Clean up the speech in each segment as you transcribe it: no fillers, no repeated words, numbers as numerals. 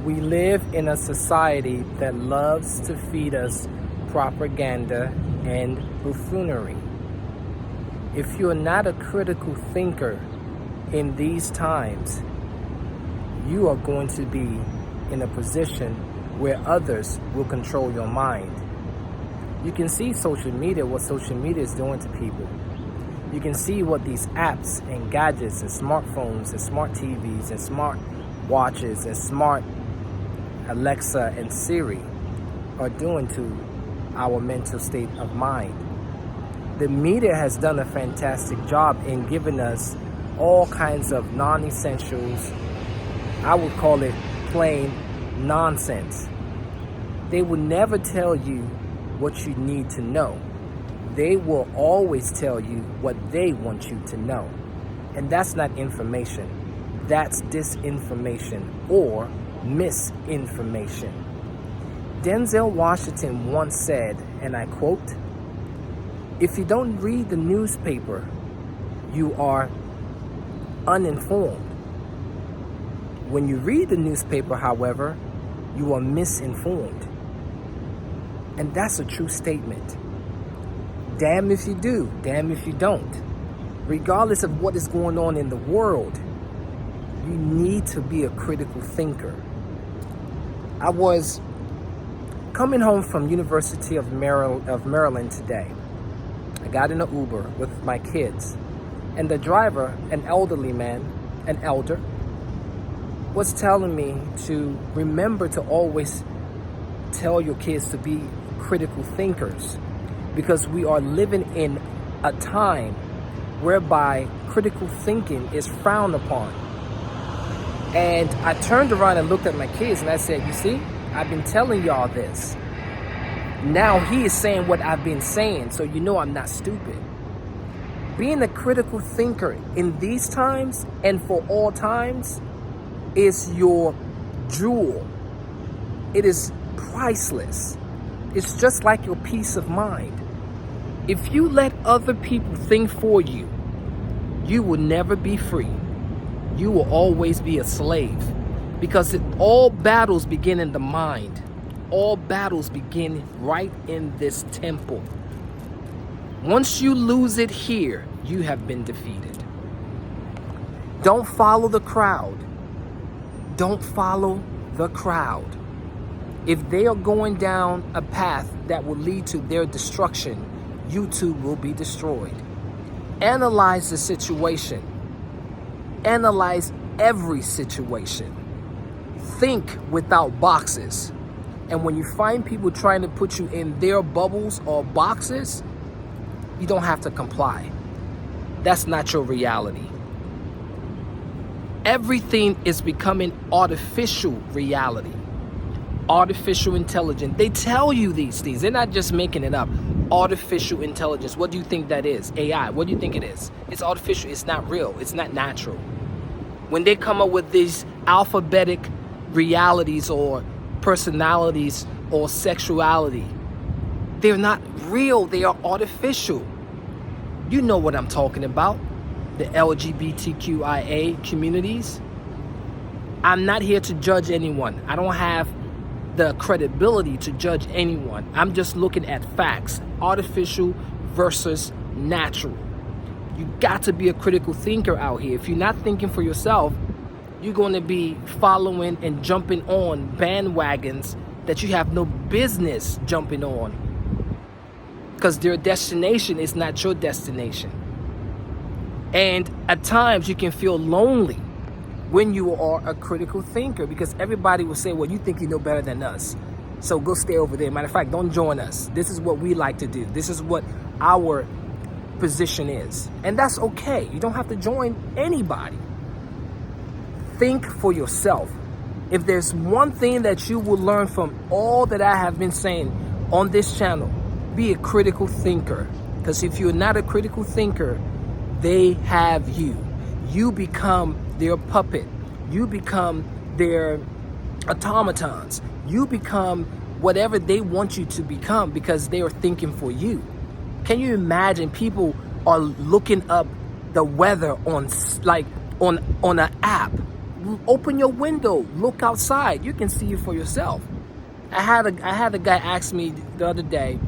We live in a society that loves to feed us propaganda and buffoonery. If you're not a critical thinker in these times, you are going to be in a position where others will control your mind. You can see social media, what social media is doing to people. You can see what these apps and gadgets and smartphones and smart TVs and smart watches and smart Alexa and Siri are doing to our mental state of mind. The media has done a fantastic job in giving us all kinds of non-essentials. I would call it plain nonsense. They will never tell you what you need to know. They will always tell you what they want you to know. And that's not information. That's disinformation or misinformation. Denzel Washington once said, and I quote, "If you don't read the newspaper, you are uninformed. When you read the newspaper, however, you are misinformed." And that's a true statement. Damn if you do, damn if you don't. Regardless of what is going on in the world, you need to be a critical thinker. I was coming home from University of Maryland today. I got in an Uber with my kids, and the driver, an elderly man, an elder, was telling me to remember to always tell your kids to be critical thinkers, because we are living in a time whereby critical thinking is frowned upon. And I turned around and looked at my kids and I said, "You see, I've been telling y'all this. Now he is saying what I've been saying, so you know I'm not stupid." Being a critical thinker in these times and for all times is your jewel. It is priceless. It's just like your peace of mind. If you let other people think for you, you will never be free. You will always be a slave, because all battles begin in the mind. All battles begin right in this temple. Once you lose it here, you have been defeated. Don't follow the crowd. Don't follow the crowd. If they are going down a path that will lead to their destruction, you too will be destroyed. Analyze the situation. Analyze every situation. Think without boxes. And when you find people trying to put you in their bubbles or boxes, you don't have to comply. That's not your reality. Everything is becoming artificial reality. Artificial intelligence. They tell you these things. They're not just making it up. Artificial intelligence. What do you think that is? AI. What do you think it is? It's artificial. It's not real. It's not natural. When they come up with these alphabetic realities or personalities or sexuality, they're not real. They are artificial. You know what I'm talking about. The LGBTQIA communities. I'm not here to judge anyone. I don't have the credibility to judge anyone. I'm just looking at facts. Artificial versus natural. You got to be a critical thinker out here. If you're not thinking for yourself, you're going to be following and jumping on bandwagons that you have no business jumping on, because their destination is not your destination. And at times you can feel lonely when you are a critical thinker, because everybody will say, "Well, you think you know better than us, so go stay over there. Matter of fact, don't join us. This is what we like to do. This is what our position is." And that's okay. You don't have to join anybody. Think for yourself. If there's one thing that you will learn from all that I have been saying on this channel, be a critical thinker. Because if you're not a critical thinker, they have you. You become their puppet. You become their automatons. You become whatever they want you to become, because they are thinking for you. Can you imagine people are looking up the weather on an app? Open your window, look outside. You can see it for yourself. I had a guy ask me the other day,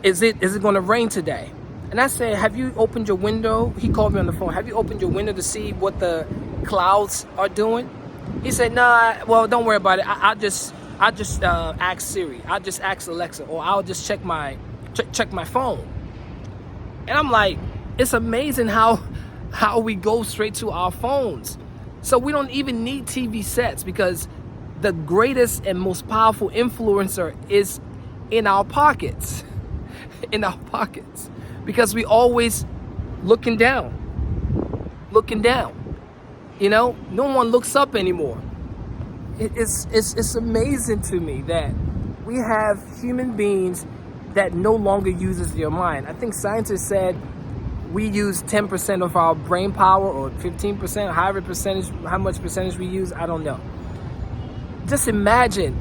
is it going to rain today? And I said, have you opened your window? He called me on the phone. Have you opened your window to see what the clouds are doing? He said, nah, well, don't worry about it. I'll just ask Siri. I'll just ask Alexa, or I'll just check my phone. And I'm like, it's amazing how we go straight to our phones. So we don't even need TV sets, because the greatest and most powerful influencer is in our pockets. In our pockets. Because we always looking down. You know, no one looks up anymore. It's amazing to me that we have human beings that no longer uses their mind. I think scientists said we use 10% of our brain power, or 15%, how much percentage we use, I don't know. Just imagine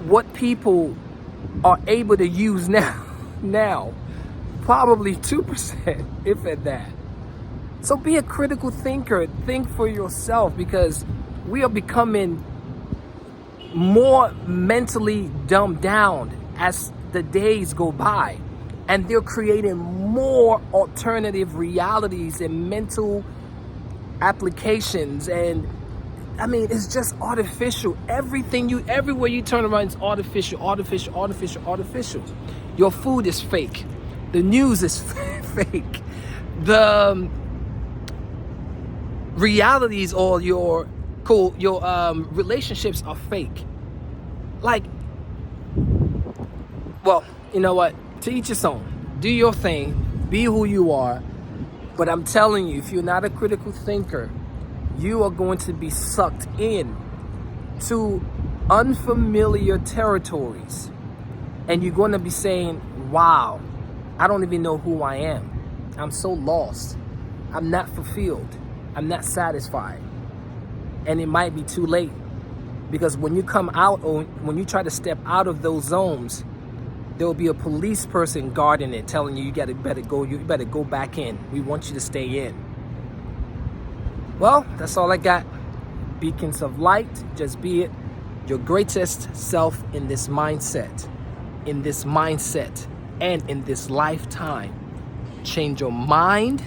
what people are able to use now. Probably 2%, if at that. So be a critical thinker. Think for yourself, because we are becoming more mentally dumbed down as the days go by. And they're creating more alternative realities and mental applications. And I mean, it's just artificial. Everywhere you turn around, it's artificial. Your food is fake. The news is fake. The realities or your relationships are fake. Like, well, you know what? To each his own. Do your thing. Be who you are. But I'm telling you, if you're not a critical thinker, you are going to be sucked in to unfamiliar territories. And you're going to be saying, wow, I don't even know who I am. I'm so lost. I'm not fulfilled. I'm not satisfied. And it might be too late. Because when you come out, or when you try to step out of those zones, there will be a police person guarding it, telling you, you better go back in. We want you to stay in. Well, that's all I got. Beacons of light, just be it. Your greatest self in this mindset. And in this lifetime. Change your mind,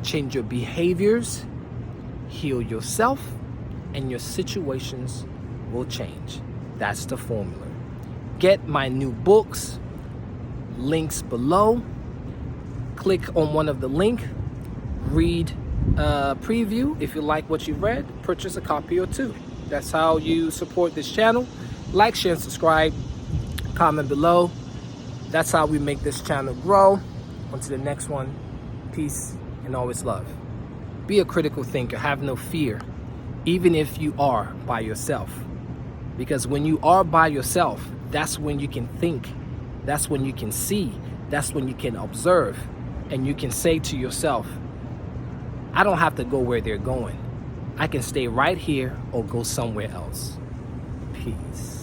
change your behaviors, heal yourself, and your situations will change. That's the formula. Get my new books, links below. Click on one of the link, read a preview. If you like what you read, purchase a copy or two. That's how you support this channel. Like, share, and subscribe. Comment below. That's how we make this channel grow. On to the next one. Peace and always love. Be a critical thinker. Have no fear, even if you are by yourself. Because when you are by yourself, that's when you can think. That's when you can see. That's when you can observe. And you can say to yourself, I don't have to go where they're going. I can stay right here or go somewhere else. Peace.